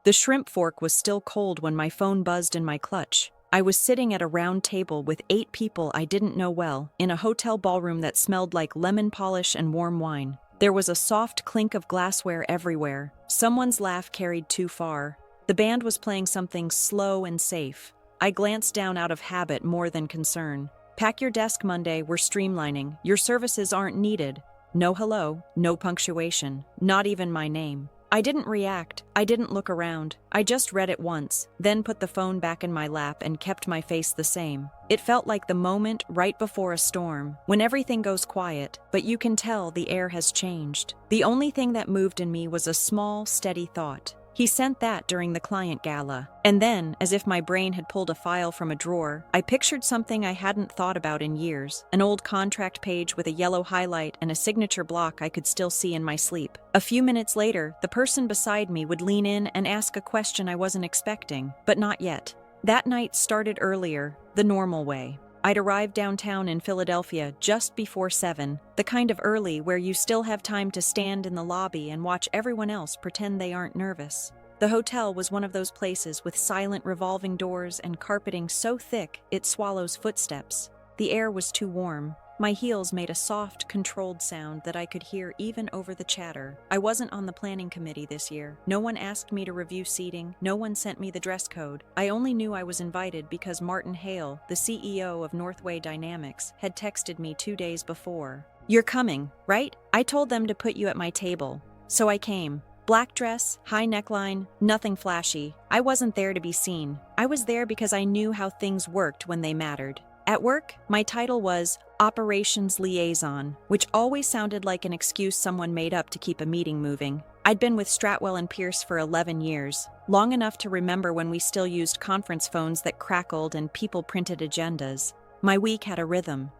The shrimp fork was still cold when my phone buzzed in my clutch. I was sitting at a round table with 8 people I didn't know well, in a hotel ballroom that smelled like lemon polish and warm wine. There was a soft clink of glassware everywhere. Someone's laugh carried too far. The band was playing something slow and safe. I glanced down out of habit more than concern. Pack your desk Monday, we're streamlining. Your services aren't needed. No hello, no punctuation, not even my name. I didn't react, I didn't look around. I just read it once, then put the phone back in my lap and kept my face the same. It felt like the moment right before a storm, when everything goes quiet, but you can tell the air has changed. The only thing that moved in me was a small, steady thought. He sent that during the client gala. And then, as if my brain had pulled a file from a drawer, I pictured something I hadn't thought about in years. An old contract page with a yellow highlight and a signature block I could still see in my sleep. A few minutes later, the person beside me would lean in and ask a question I wasn't expecting, but not yet. That night started earlier, the normal way. I'd arrived downtown in Philadelphia just before 7, the kind of early where you still have time to stand in the lobby and watch everyone else pretend they aren't nervous. The hotel was one of those places with silent revolving doors and carpeting so thick it swallows footsteps. The air was too warm. My heels made a soft, controlled sound that I could hear even over the chatter. I wasn't on the planning committee this year. No one asked me to review seating. No one sent me the dress code. I only knew I was invited because Martin Hale, the CEO of Northway Dynamics, had texted me 2 days before. "You're coming, right? I told them to put you at my table." So I came. Black dress, high neckline, nothing flashy. I wasn't there to be seen. I was there because I knew how things worked when they mattered. At work, my title was Operations Liaison, which always sounded like an excuse someone made up to keep a meeting moving. I'd been with Stratwell and Pierce for 11 years, long enough to remember when we still used conference phones that crackled and people printed agendas. My week had a rhythm.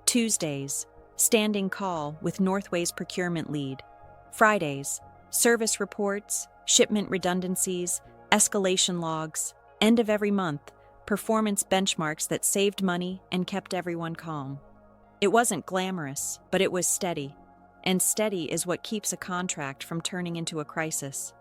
Tuesdays, standing call with Northway's procurement lead. Fridays, service reports, shipment redundancies, escalation logs. End of every month, performance benchmarks that saved money and kept everyone calm. It wasn't glamorous, but it was steady. And steady is what keeps a contract from turning into a crisis.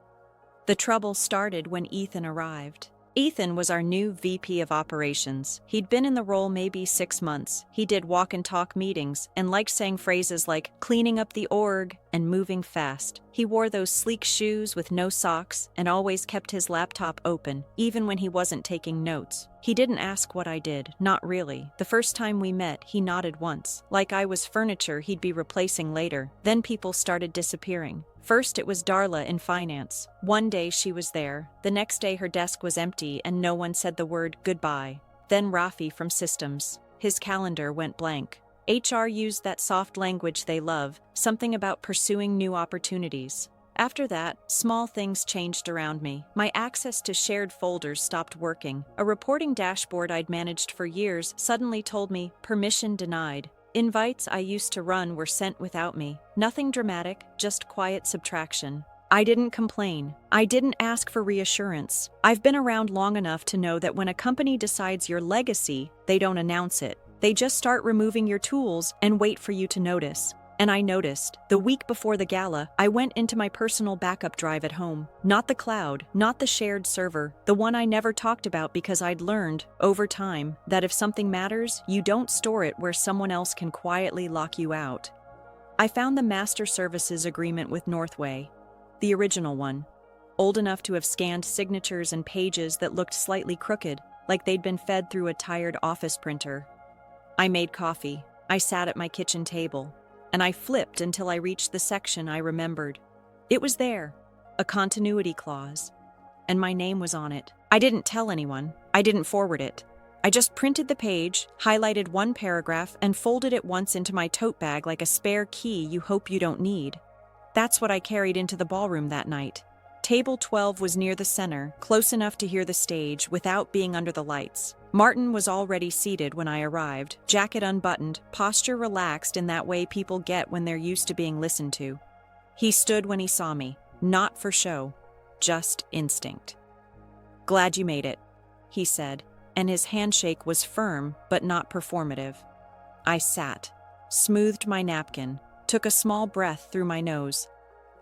The trouble started when Ethan arrived. Ethan was our new VP of Operations. He'd been in the role maybe 6 months. He did walk and talk meetings and liked saying phrases like cleaning up the org and moving fast. He wore those sleek shoes with no socks and always kept his laptop open, even when he wasn't taking notes. He didn't ask what I did, not really. The first time we met, he nodded once, like I was furniture he'd be replacing later. Then people started disappearing. First it was Darla in finance. One day she was there, the next day her desk was empty and no one said the word goodbye. Then Rafi from systems. His calendar went blank. HR used that soft language they love, something about pursuing new opportunities. After that, small things changed around me. My access to shared folders stopped working. A reporting dashboard I'd managed for years suddenly told me, permission denied. Invites I used to run were sent without me. Nothing dramatic, just quiet subtraction. I didn't complain. I didn't ask for reassurance. I've been around long enough to know that when a company decides your legacy, they don't announce it. They just start removing your tools and wait for you to notice. And I noticed. The week before the gala, I went into my personal backup drive at home. Not the cloud, not the shared server, the one I never talked about because I'd learned, over time, that if something matters, you don't store it where someone else can quietly lock you out. I found the master services agreement with Northway, the original one, old enough to have scanned signatures and pages that looked slightly crooked, like they'd been fed through a tired office printer. I made coffee. I sat at my kitchen table. And I flipped until I reached the section I remembered. It was there, a continuity clause, and my name was on it. I didn't tell anyone. I didn't forward it. I just printed the page, highlighted one paragraph, and folded it once into my tote bag like a spare key you hope you don't need. That's what I carried into the ballroom that night. Table 12 was near the center, close enough to hear the stage without being under the lights. Martin was already seated when I arrived, jacket unbuttoned, posture relaxed in that way people get when they're used to being listened to. He stood when he saw me, not for show, just instinct. "Glad you made it," he said, and his handshake was firm but not performative. I sat, smoothed my napkin, took a small breath through my nose.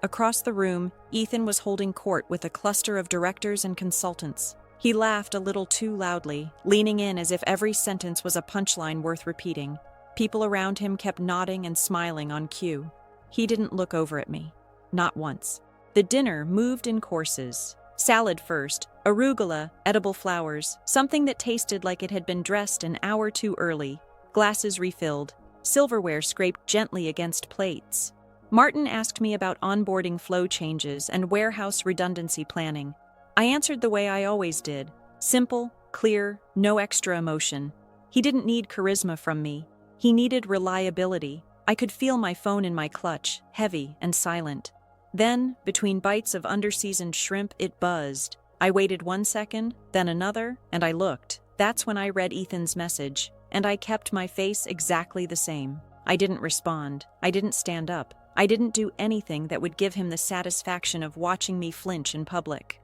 Across the room, Ethan was holding court with a cluster of directors and consultants. He laughed a little too loudly, leaning in as if every sentence was a punchline worth repeating. People around him kept nodding and smiling on cue. He didn't look over at me. Not once. The dinner moved in courses. Salad first, arugula, edible flowers, something that tasted like it had been dressed an hour too early. Glasses refilled. Silverware scraped gently against plates. Martin asked me about onboarding flow changes and warehouse redundancy planning. I answered the way I always did. Simple, clear, no extra emotion. He didn't need charisma from me. He needed reliability. I could feel my phone in my clutch, heavy and silent. Then, between bites of underseasoned shrimp, it buzzed. I waited 1 second, then another, and I looked. That's when I read Ethan's message, and I kept my face exactly the same. I didn't respond. I didn't stand up. I didn't do anything that would give him the satisfaction of watching me flinch in public.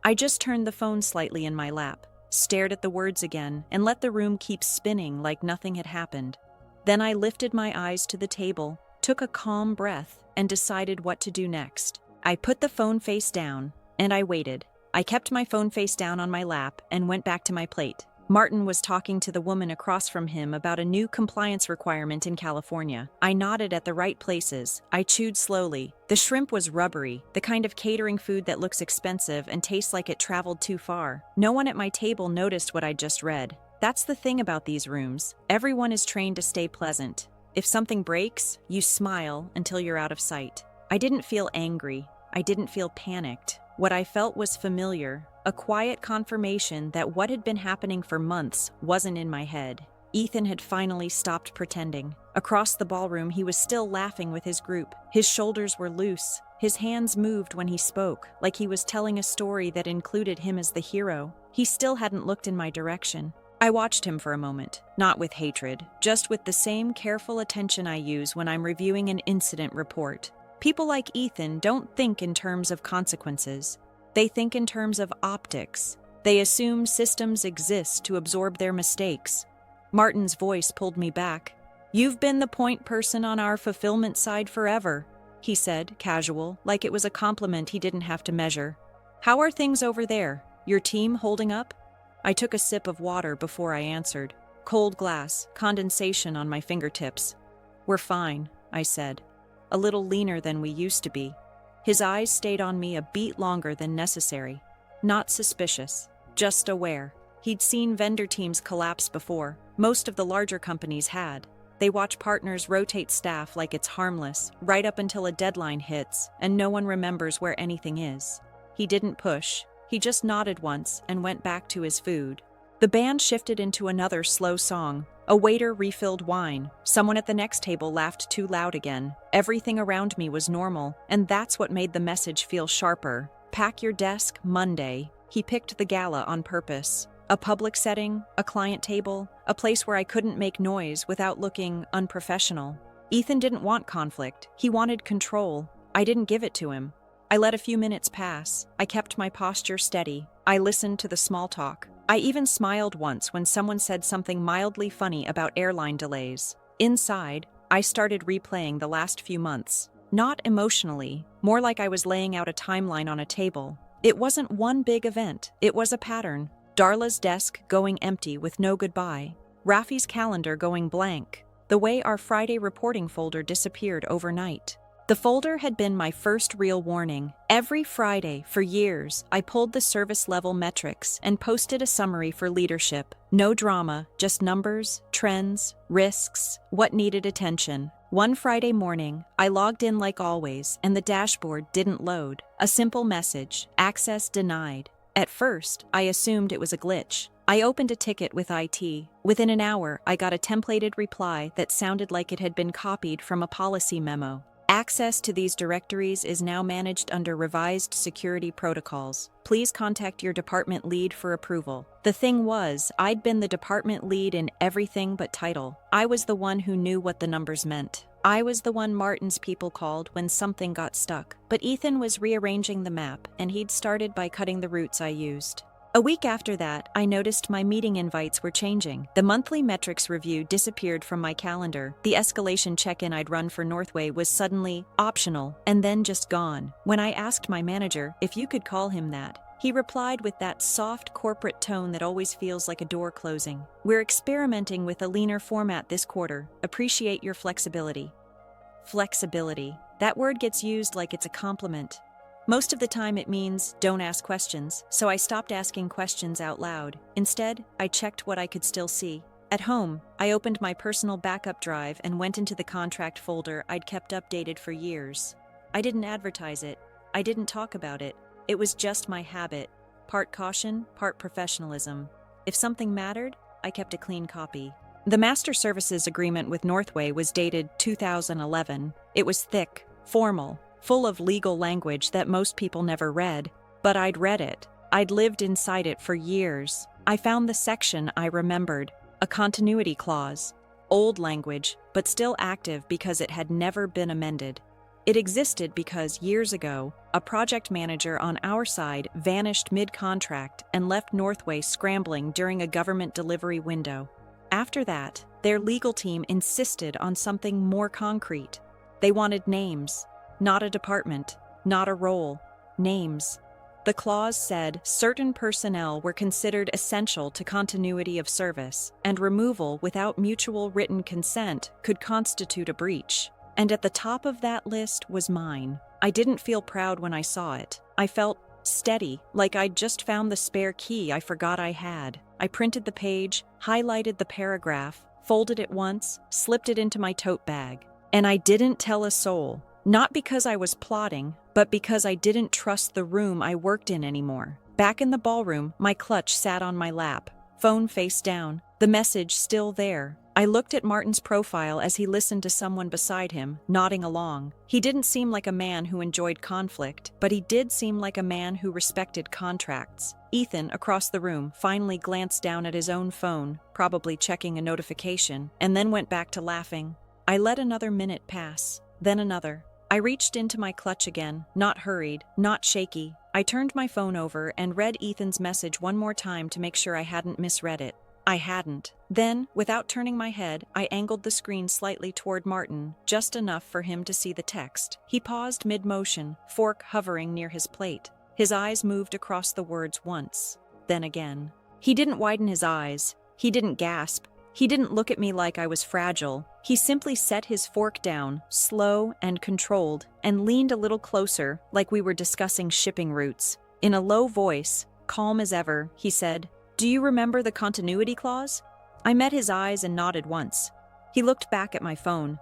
I just turned the phone slightly in my lap, stared at the words again, and let the room keep spinning like nothing had happened. Then I lifted my eyes to the table, took a calm breath, and decided what to do next. I put the phone face down, and I waited. I kept my phone face down on my lap and went back to my plate. Martin was talking to the woman across from him about a new compliance requirement in California. I nodded at the right places. I chewed slowly. The shrimp was rubbery, the kind of catering food that looks expensive and tastes like it traveled too far. No one at my table noticed what I just read. That's the thing about these rooms. Everyone is trained to stay pleasant. If something breaks, you smile until you're out of sight. I didn't feel angry. I didn't feel panicked. What I felt was familiar, a quiet confirmation that what had been happening for months wasn't in my head. Ethan had finally stopped pretending. Across the ballroom, he was still laughing with his group. His shoulders were loose. His hands moved when he spoke, like he was telling a story that included him as the hero. He still hadn't looked in my direction. I watched him for a moment, not with hatred, just with the same careful attention I use when I'm reviewing an incident report. People like Ethan don't think in terms of consequences. They think in terms of optics. They assume systems exist to absorb their mistakes. Martin's voice pulled me back. "You've been the point person on our fulfillment side forever," he said, casual, like it was a compliment he didn't have to measure. "How are things over there? Your team holding up?" I took a sip of water before I answered. Cold glass, condensation on my fingertips. "We're fine," I said. A little leaner than we used to be. His eyes stayed on me a beat longer than necessary. Not suspicious, just aware. He'd seen vendor teams collapse before. Most of the larger companies had. They watch partners rotate staff like it's harmless, right up until a deadline hits, and no one remembers where anything is. He didn't push. He just nodded once and went back to his food. The band shifted into another slow song. A waiter refilled wine. Someone at the next table laughed too loud again. Everything around me was normal, and that's what made the message feel sharper. Pack your desk, Monday. He picked the Gala on purpose. A public setting, a client table, a place where I couldn't make noise without looking unprofessional. Ethan didn't want conflict. He wanted control. I didn't give it to him. I let a few minutes pass. I kept my posture steady. I listened to the small talk. I even smiled once when someone said something mildly funny about airline delays. Inside, I started replaying the last few months. Not emotionally, more like I was laying out a timeline on a table. It wasn't one big event, it was a pattern. Darla's desk going empty with no goodbye. Rafi's calendar going blank. The way our Friday reporting folder disappeared overnight. The folder had been my first real warning. Every Friday, for years, I pulled the service level metrics and posted a summary for leadership. No drama, just numbers, trends, risks, what needed attention. One Friday morning, I logged in like always, and the dashboard didn't load. A simple message, access denied. At first, I assumed it was a glitch. I opened a ticket with IT. Within an hour, I got a templated reply that sounded like it had been copied from a policy memo. Access to these directories is now managed under revised security protocols. Please contact your department lead for approval. The thing was, I'd been the department lead in everything but title. I was the one who knew what the numbers meant. I was the one Martin's people called when something got stuck. But Ethan was rearranging the map, and he'd started by cutting the routes I used. A week after that, I noticed my meeting invites were changing. The monthly metrics review disappeared from my calendar. The escalation check-in I'd run for Northway was suddenly optional and then just gone. When I asked my manager if you could call him that, he replied with that soft corporate tone that always feels like a door closing. We're experimenting with a leaner format this quarter. Appreciate your flexibility. Flexibility. That word gets used like it's a compliment. Most of the time it means don't ask questions, so I stopped asking questions out loud. Instead, I checked what I could still see. At home, I opened my personal backup drive and went into the contract folder I'd kept updated for years. I didn't advertise it. I didn't talk about it. It was just my habit. Part caution, part professionalism. If something mattered, I kept a clean copy. The Master Services Agreement with Northway was dated 2011. It was thick, formal, full of legal language that most people never read, but I'd read it. I'd lived inside it for years. I found the section I remembered, a continuity clause. Old language, but still active because it had never been amended. It existed because years ago, a project manager on our side vanished mid-contract and left Northway scrambling during a government delivery window. After that, their legal team insisted on something more concrete. They wanted names. Not a department, not a role, names. The clause said certain personnel were considered essential to continuity of service, and removal without mutual written consent could constitute a breach. And at the top of that list was mine. I didn't feel proud when I saw it. I felt steady, like I'd just found the spare key I forgot I had. I printed the page, highlighted the paragraph, folded it once, slipped it into my tote bag. And I didn't tell a soul. Not because I was plotting, but because I didn't trust the room I worked in anymore. Back in the ballroom, my clutch sat on my lap, phone face down, the message still there. I looked at Martin's profile as he listened to someone beside him, nodding along. He didn't seem like a man who enjoyed conflict, but he did seem like a man who respected contracts. Ethan, across the room, finally glanced down at his own phone, probably checking a notification, and then went back to laughing. I let another minute pass, then another. I reached into my clutch again, not hurried, not shaky. I turned my phone over and read Ethan's message one more time to make sure I hadn't misread it. I hadn't. Then, without turning my head, I angled the screen slightly toward Martin, just enough for him to see the text. He paused mid-motion, fork hovering near his plate. His eyes moved across the words once, then again. He didn't widen his eyes. He didn't gasp. He didn't look at me like I was fragile. He simply set his fork down, slow and controlled, and leaned a little closer, like we were discussing shipping routes. In a low voice, calm as ever, he said, "Do you remember the continuity clause?" I met his eyes and nodded once. He looked back at my phone.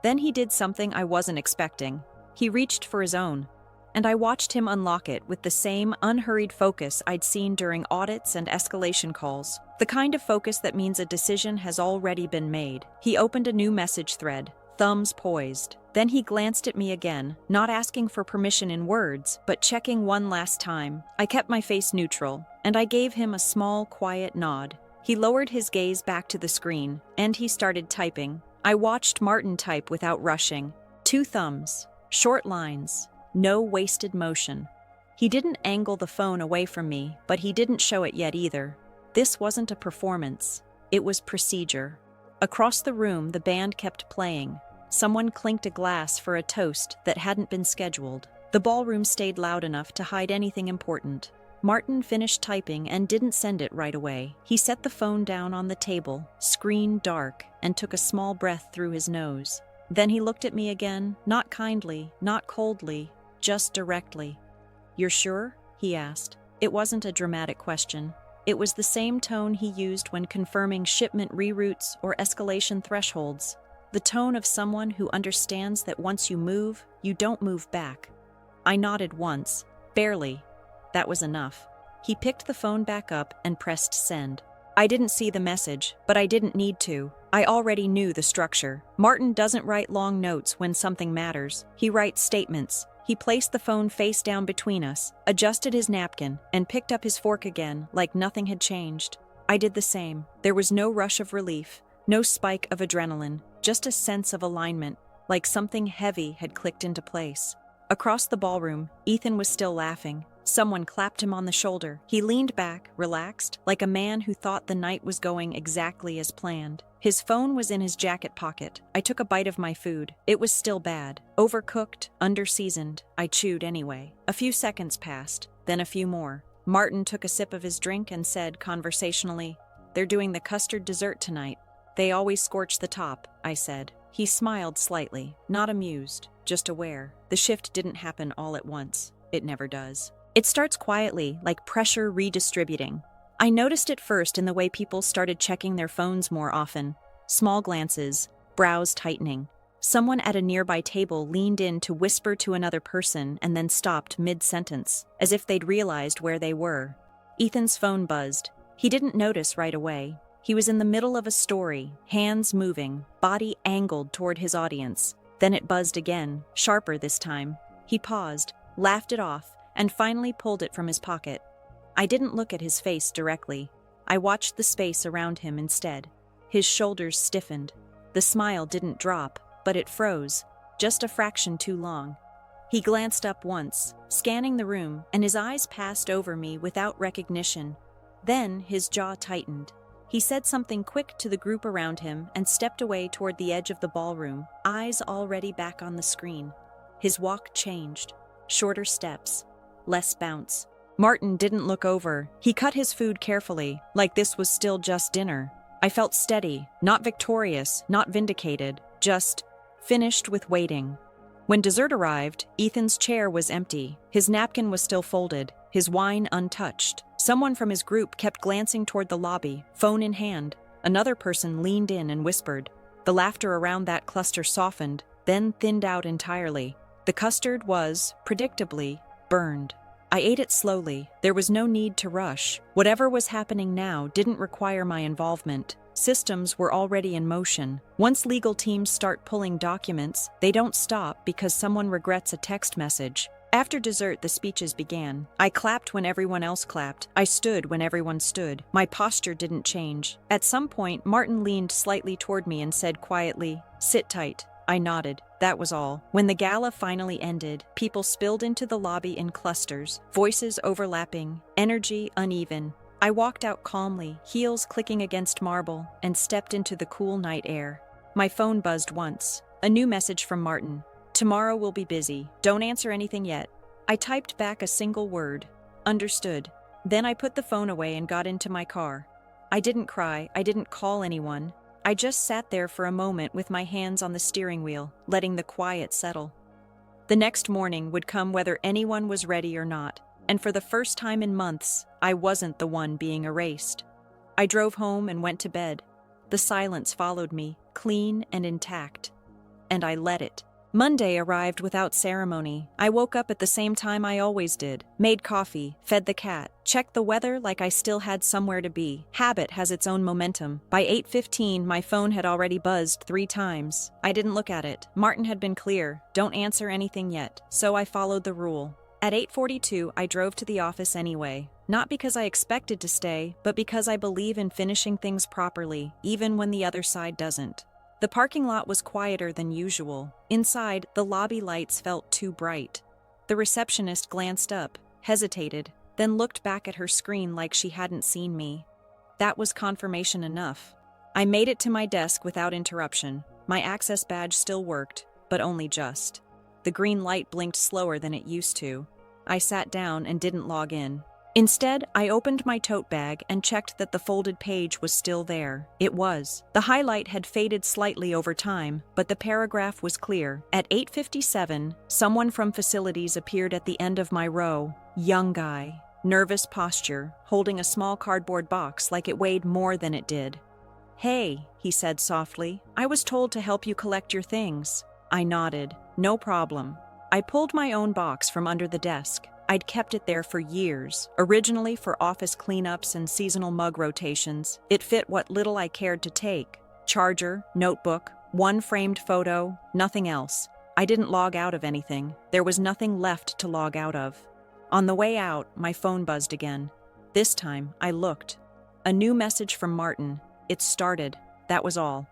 Then he did something I wasn't expecting. He reached for his own, and I watched him unlock it with the same unhurried focus I'd seen during audits and escalation calls. The kind of focus that means a decision has already been made. He opened a new message thread, thumbs poised. Then he glanced at me again, not asking for permission in words, but checking one last time. I kept my face neutral, and I gave him a small, quiet nod. He lowered his gaze back to the screen, and he started typing. I watched Martin type without rushing. 2 thumbs, short lines, no wasted motion. He didn't angle the phone away from me, but he didn't show it yet either. This wasn't a performance. It was procedure. Across the room, the band kept playing. Someone clinked a glass for a toast that hadn't been scheduled. The ballroom stayed loud enough to hide anything important. Martin finished typing and didn't send it right away. He set the phone down on the table, screen dark, and took a small breath through his nose. Then he looked at me again, not kindly, not coldly, just directly. "You're sure?" he asked. It wasn't a dramatic question. It was the same tone he used when confirming shipment reroutes or escalation thresholds. The tone of someone who understands that once you move, you don't move back. I nodded once, barely. That was enough. He picked the phone back up and pressed send. I didn't see the message, but I didn't need to. I already knew the structure. Martin doesn't write long notes when something matters. He writes statements. He placed the phone face down between us, adjusted his napkin, and picked up his fork again like nothing had changed. I did the same. There was no rush of relief, no spike of adrenaline, just a sense of alignment, like something heavy had clicked into place. Across the ballroom, Ethan was still laughing. Someone clapped him on the shoulder. He leaned back, relaxed, like a man who thought the night was going exactly as planned. His phone was in his jacket pocket. I took a bite of my food. It was still bad. Overcooked, underseasoned. I chewed anyway. A few seconds passed, then a few more. Martin took a sip of his drink and said conversationally, "They're doing the custard dessert tonight. They always scorch the top," I said. He smiled slightly, not amused, just aware. The shift didn't happen all at once. It never does. It starts quietly, like pressure redistributing. I noticed it first in the way people started checking their phones more often. Small glances, brows tightening. Someone at a nearby table leaned in to whisper to another person and then stopped mid-sentence, as if they'd realized where they were. Ethan's phone buzzed. He didn't notice right away. He was in the middle of a story, hands moving, body angled toward his audience. Then it buzzed again, sharper this time. He paused, laughed it off, and finally pulled it from his pocket. I didn't look at his face directly. I watched the space around him instead. His shoulders stiffened. The smile didn't drop, but it froze, just a fraction too long. He glanced up once, scanning the room, and his eyes passed over me without recognition. Then his jaw tightened. He said something quick to the group around him and stepped away toward the edge of the ballroom, eyes already back on the screen. His walk changed. Shorter steps. Less bounce. Martin didn't look over. He cut his food carefully, like this was still just dinner. I felt steady, not victorious, not vindicated, just finished with waiting. When dessert arrived, Ethan's chair was empty. His napkin was still folded, his wine untouched. Someone from his group kept glancing toward the lobby, phone in hand. Another person leaned in and whispered. The laughter around that cluster softened, then thinned out entirely. The custard was, predictably, burned. I ate it slowly. There was no need to rush. Whatever was happening now didn't require my involvement. Systems were already in motion. Once legal teams start pulling documents, they don't stop because someone regrets a text message. After dessert, the speeches began. I clapped when everyone else clapped. I stood when everyone stood. My posture didn't change. At some point, Martin leaned slightly toward me and said quietly, "Sit tight." I nodded. That was all. When the gala finally ended, people spilled into the lobby in clusters, voices overlapping, energy uneven. I walked out calmly, heels clicking against marble, and stepped into the cool night air. My phone buzzed once. A new message from Martin. "Tomorrow we'll be busy. Don't answer anything yet." I typed back a single word. Understood. Then I put the phone away and got into my car. I didn't cry. I didn't call anyone. I just sat there for a moment with my hands on the steering wheel, letting the quiet settle. The next morning would come whether anyone was ready or not, and for the first time in months, I wasn't the one being erased. I drove home and went to bed. The silence followed me, clean and intact. And I let it. Monday arrived without ceremony. I woke up at the same time I always did, made coffee, fed the cat, checked the weather like I still had somewhere to be. Habit has its own momentum. By 8:15, my phone had already buzzed 3 times. I didn't look at it. Martin had been clear, don't answer anything yet, so I followed the rule. At 8:42, I drove to the office anyway. Not because I expected to stay, but because I believe in finishing things properly, even when the other side doesn't. The parking lot was quieter than usual. Inside, the lobby lights felt too bright. The receptionist glanced up, hesitated, then looked back at her screen like she hadn't seen me. That was confirmation enough. I made it to my desk without interruption. My access badge still worked, but only just. The green light blinked slower than it used to. I sat down and didn't log in. Instead, I opened my tote bag and checked that the folded page was still there. It was. The highlight had faded slightly over time, but the paragraph was clear. At 8:57, someone from facilities appeared at the end of my row. Young guy. Nervous posture, holding a small cardboard box like it weighed more than it did. "Hey," he said softly. "I was told to help you collect your things." I nodded. "No problem." I pulled my own box from under the desk. I'd kept it there for years, originally for office cleanups and seasonal mug rotations. It fit what little I cared to take. Charger, notebook, one framed photo, nothing else. I didn't log out of anything. There was nothing left to log out of. On the way out, my phone buzzed again. This time, I looked. A new message from Martin. It started. That was all.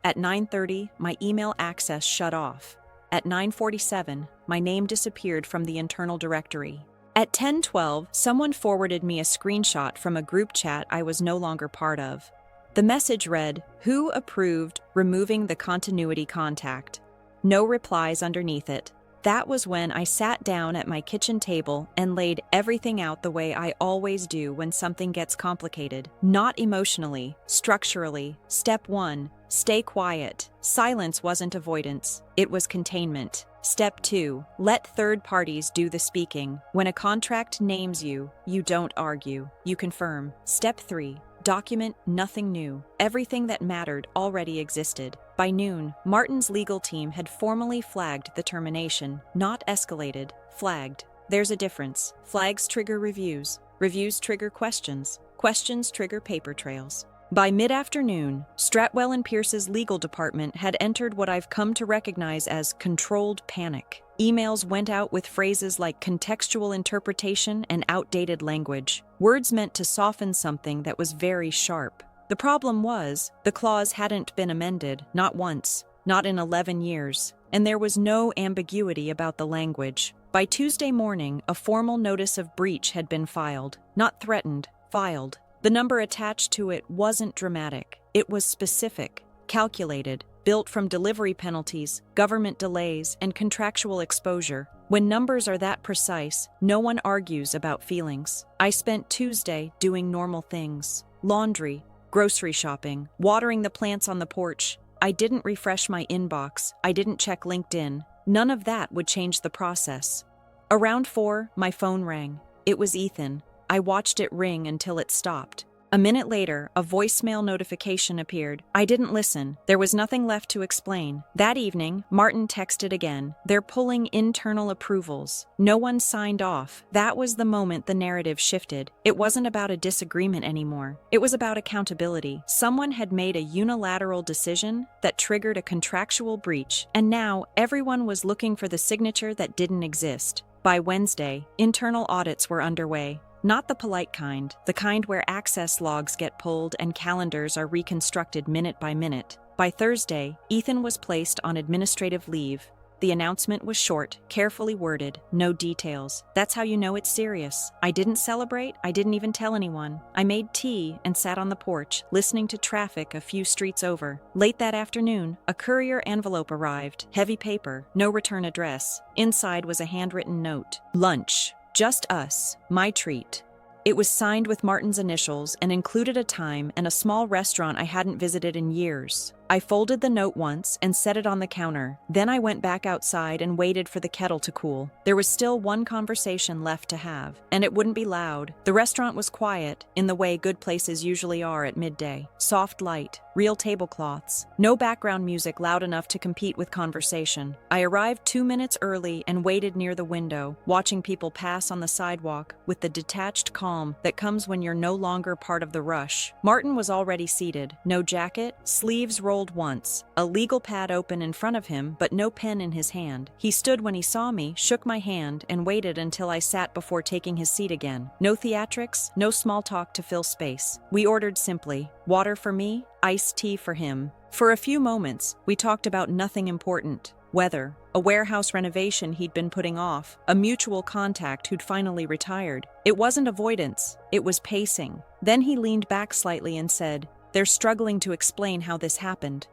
At 9:30, my email access shut off. At 9:47, my name disappeared from the internal directory. At 10:12, someone forwarded me a screenshot from a group chat I was no longer part of. The message read, "Who approved removing the continuity contact?" No replies underneath it. That was when I sat down at my kitchen table and laid everything out the way I always do when something gets complicated. Not emotionally, structurally. Step 1, stay quiet. Silence wasn't avoidance, it was containment. Step 2, let third parties do the speaking. When a contract names you, you don't argue, you confirm. Step 3, document nothing new. Everything that mattered already existed. By noon, Martin's legal team had formally flagged the termination, not escalated, flagged. There's a difference. Flags trigger reviews. Reviews trigger questions. Questions trigger paper trails. By mid-afternoon, Stratwell and Pierce's legal department had entered what I've come to recognize as controlled panic. Emails went out with phrases like contextual interpretation and outdated language, words meant to soften something that was very sharp. The problem was, the clause hadn't been amended, not once, not in 11 years, and there was no ambiguity about the language. By Tuesday morning, a formal notice of breach had been filed, not threatened, filed. The number attached to it wasn't dramatic. It was specific, calculated, built from delivery penalties, government delays, and contractual exposure. When numbers are that precise, no one argues about feelings. I spent Tuesday doing normal things. Laundry, grocery shopping, watering the plants on the porch. I didn't refresh my inbox. I didn't check LinkedIn. None of that would change the process. Around 4, my phone rang. It was Ethan. I watched it ring until it stopped. A minute later, a voicemail notification appeared. I didn't listen. There was nothing left to explain. That evening, Martin texted again. They're pulling internal approvals. No one signed off. That was the moment the narrative shifted. It wasn't about a disagreement anymore. It was about accountability. Someone had made a unilateral decision that triggered a contractual breach, and now everyone was looking for the signature that didn't exist. By Wednesday, internal audits were underway. Not the polite kind, the kind where access logs get pulled and calendars are reconstructed minute by minute. By Thursday, Ethan was placed on administrative leave. The announcement was short, carefully worded, no details. That's how you know it's serious. I didn't celebrate, I didn't even tell anyone. I made tea and sat on the porch, listening to traffic a few streets over. Late that afternoon, a courier envelope arrived, heavy paper, no return address. Inside was a handwritten note. Lunch. Just us, my treat. It was signed with Martin's initials and included a time and a small restaurant I hadn't visited in years. I folded the note once and set it on the counter. Then I went back outside and waited for the kettle to cool. There was still one conversation left to have, and it wouldn't be loud. The restaurant was quiet, in the way good places usually are at midday. Soft light, real tablecloths, no background music loud enough to compete with conversation. I arrived 2 minutes early and waited near the window, watching people pass on the sidewalk with the detached calm that comes when you're no longer part of the rush. Martin was already seated, no jacket, sleeves rolled once, a legal pad open in front of him, but no pen in his hand. He stood when he saw me, shook my hand, and waited until I sat before taking his seat again. No theatrics, no small talk to fill space. We ordered simply, water for me, iced tea for him. For a few moments, we talked about nothing important. Weather, a warehouse renovation he'd been putting off, a mutual contact who'd finally retired. It wasn't avoidance, it was pacing. Then he leaned back slightly and said, "They're struggling to explain how this happened."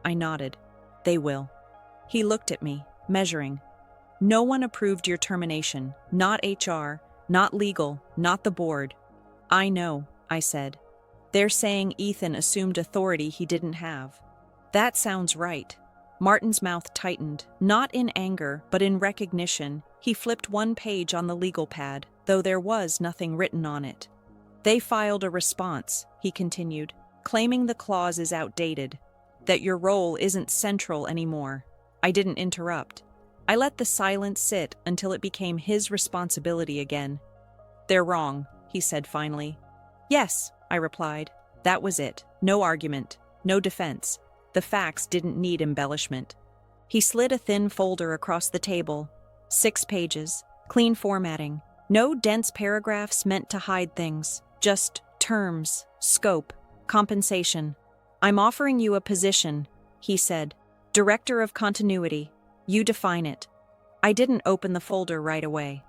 I nodded. "They will." He looked at me, measuring. "No one approved your termination. Not HR, not legal, not the board." "I know," I said. "They're saying Ethan assumed authority he didn't have." "That sounds right." Martin's mouth tightened, not in anger, but in recognition. He flipped one page on the legal pad, though there was nothing written on it. "They filed a response," he continued, "claiming the clause is outdated, that your role isn't central anymore." I didn't interrupt. I let the silence sit until it became his responsibility again. "They're wrong," he said finally. "Yes," I replied. That was it. No argument, no defense. The facts didn't need embellishment. He slid a thin folder across the table. 6 pages, clean formatting. No dense paragraphs meant to hide things. Just terms, scope, compensation. "I'm offering you a position," he said. "Director of Continuity. You define it." I didn't open the folder right away.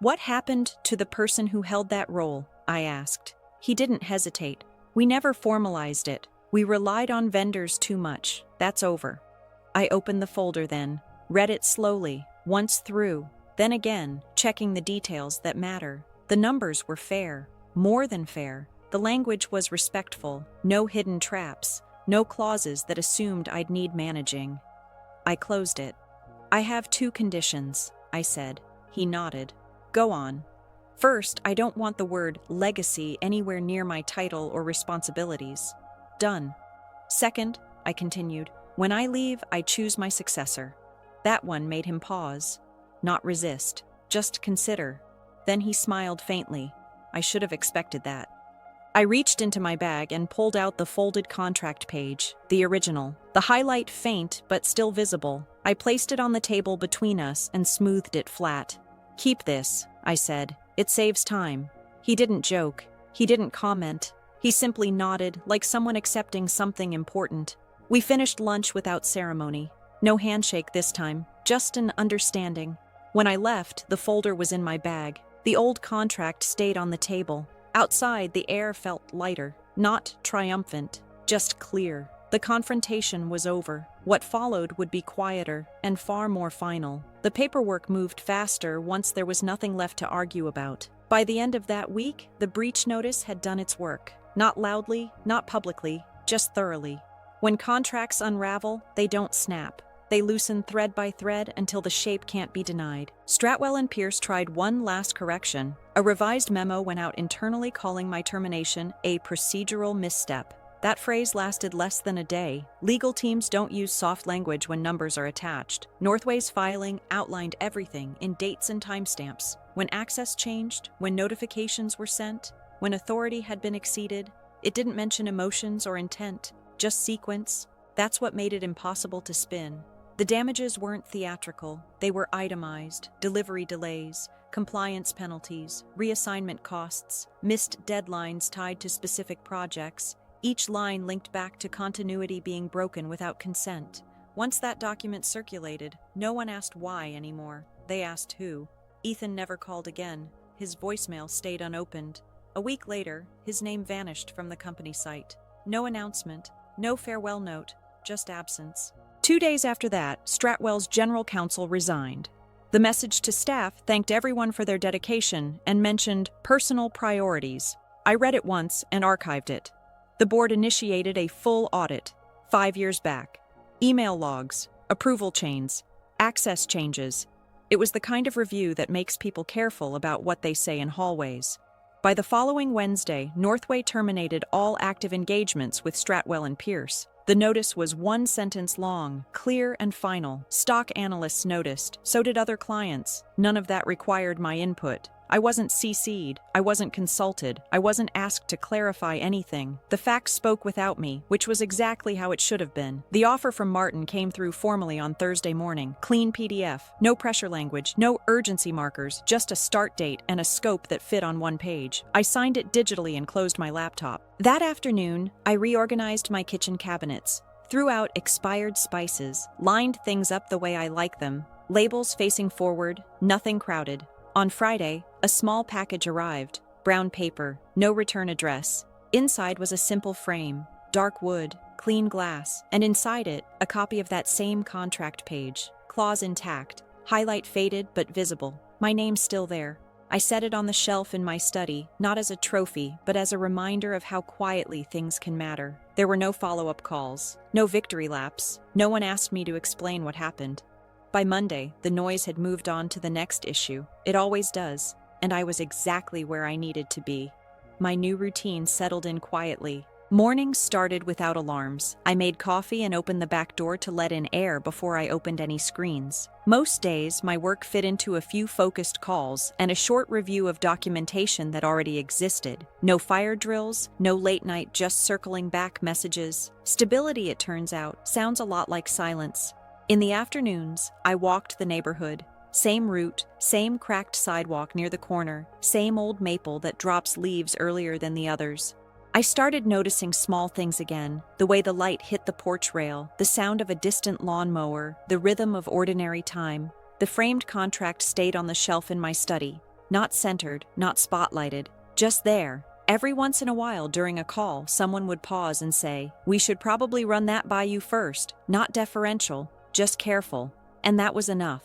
"What happened to the person who held that role?" I asked. He didn't hesitate. "We never formalized it. We relied on vendors too much. That's over." I opened the folder then, read it slowly, once through, then again, checking the details that matter. The numbers were fair, more than fair. The language was respectful, no hidden traps, no clauses that assumed I'd need managing. I closed it. "I have 2 conditions," I said. He nodded. "Go on." "First, I don't want the word legacy anywhere near my title or responsibilities." "Done." "Second," I continued, "when I leave, I choose my successor." That one made him pause. Not resist, just consider. Then he smiled faintly. I should have expected that. I reached into my bag and pulled out the folded contract page, the original, the highlight faint but still visible. I placed it on the table between us and smoothed it flat. "Keep this," I said. "It saves time." He didn't joke. He didn't comment. He simply nodded, like someone accepting something important. We finished lunch without ceremony. No handshake this time, just an understanding. When I left, the folder was in my bag. The old contract stayed on the table. Outside, the air felt lighter, not triumphant, just clear. The confrontation was over. What followed would be quieter and far more final. The paperwork moved faster once there was nothing left to argue about. By the end of that week, the breach notice had done its work. Not loudly, not publicly, just thoroughly. When contracts unravel, they don't snap. They loosen thread by thread until the shape can't be denied. Stratwell and Pierce tried one last correction. A revised memo went out internally calling my termination a procedural misstep. That phrase lasted less than a day. Legal teams don't use soft language when numbers are attached. Northway's filing outlined everything in dates and timestamps. When access changed, when notifications were sent, when authority had been exceeded. It didn't mention emotions or intent, just sequence. That's what made it impossible to spin. The damages weren't theatrical. They were itemized: delivery delays, compliance penalties, reassignment costs, missed deadlines tied to specific projects. Each line linked back to continuity being broken without consent. Once that document circulated, no one asked why anymore. They asked who. Ethan never called again. His voicemail stayed unopened. A week later, his name vanished from the company site. No announcement, no farewell note, just absence. 2 days after that, Stratwell's general counsel resigned. The message to staff thanked everyone for their dedication and mentioned personal priorities. I read it once and archived it. The board initiated a full audit, 5 years back. Email logs, approval chains, access changes. It was the kind of review that makes people careful about what they say in hallways. By the following Wednesday, Northway terminated all active engagements with Stratwell and Pierce. The notice was 1 sentence long, clear and final. Stock analysts noticed, so did other clients. None of that required my input. I wasn't CC'd, I wasn't consulted, I wasn't asked to clarify anything. The facts spoke without me, which was exactly how it should have been. The offer from Martin came through formally on Thursday morning. Clean PDF, no pressure language, no urgency markers, just a start date and a scope that fit on 1 page. I signed it digitally and closed my laptop. That afternoon, I reorganized my kitchen cabinets, threw out expired spices, lined things up the way I like them, labels facing forward, nothing crowded. On Friday, a small package arrived, brown paper, no return address. Inside was a simple frame, dark wood, clean glass, and inside it, a copy of that same contract page, clause intact, highlight faded but visible. My name's still there. I set it on the shelf in my study, not as a trophy, but as a reminder of how quietly things can matter. There were no follow-up calls, no victory laps. No one asked me to explain what happened. By Monday, the noise had moved on to the next issue. It always does, and I was exactly where I needed to be. My new routine settled in quietly. Mornings started without alarms. I made coffee and opened the back door to let in air before I opened any screens. Most days, my work fit into a few focused calls and a short review of documentation that already existed. No fire drills, no late night just circling back messages. Stability, it turns out, sounds a lot like silence. In the afternoons, I walked the neighborhood. Same route, same cracked sidewalk near the corner, same old maple that drops leaves earlier than the others. I started noticing small things again, the way the light hit the porch rail, the sound of a distant lawnmower, the rhythm of ordinary time. The framed contract stayed on the shelf in my study. Not centered, not spotlighted, just there. Every once in a while during a call, someone would pause and say, "We should probably run that by you first." Not deferential, just careful. And that was enough.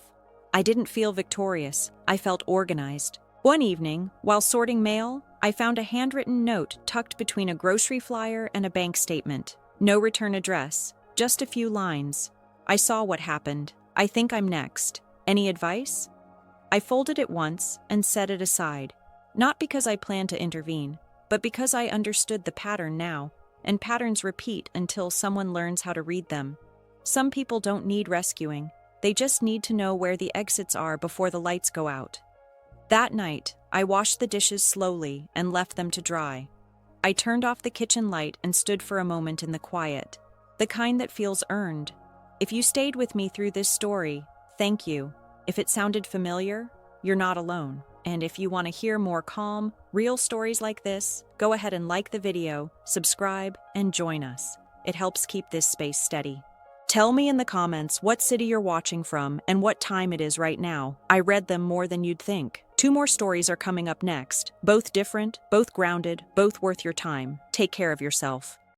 I didn't feel victorious. I felt organized. One evening, while sorting mail, I found a handwritten note tucked between a grocery flyer and a bank statement. No return address, just a few lines. I saw what happened. I think I'm next. Any advice? I folded it once and set it aside. Not because I planned to intervene, but because I understood the pattern now, and patterns repeat until someone learns how to read them. Some people don't need rescuing. They just need to know where the exits are before the lights go out. That night, I washed the dishes slowly and left them to dry. I turned off the kitchen light and stood for a moment in the quiet, the kind that feels earned. If you stayed with me through this story, thank you. If it sounded familiar, you're not alone. And if you want to hear more calm, real stories like this, go ahead and like the video, subscribe, and join us. It helps keep this space steady. Tell me in the comments what city you're watching from and what time it is right now. I read them more than you'd think. 2 more stories are coming up next. Both different, both grounded, both worth your time. Take care of yourself.